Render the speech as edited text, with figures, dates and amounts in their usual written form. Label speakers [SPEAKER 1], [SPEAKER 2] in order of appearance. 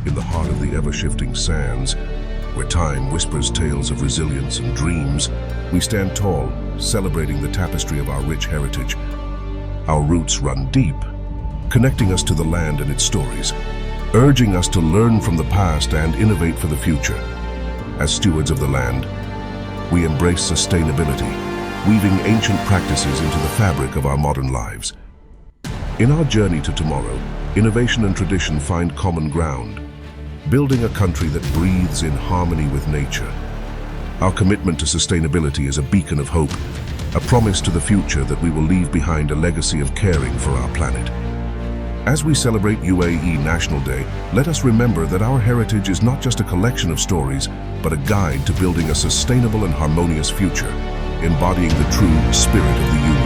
[SPEAKER 1] in the heart of the ever-shifting sands, where time whispers tales of resilience and dreams, we stand tall, celebrating the tapestry of our rich heritage. Our roots run deep, connecting us to the land and its stories, urging us to learn from the past and innovate for the future. As stewards of the land, we embrace sustainability, weaving ancient practices into the fabric of our modern lives. In our journey to tomorrow, innovation and tradition find common ground, building a country that breathes in harmony with nature. Our commitment to sustainability is a beacon of hope, a promise to the future that we will leave behind a legacy of caring for our planet. As we celebrate UAE National Day, let us remember that our heritage is not just a collection of stories, but a guide to building a sustainable and harmonious future, embodying the true spirit of the UAE.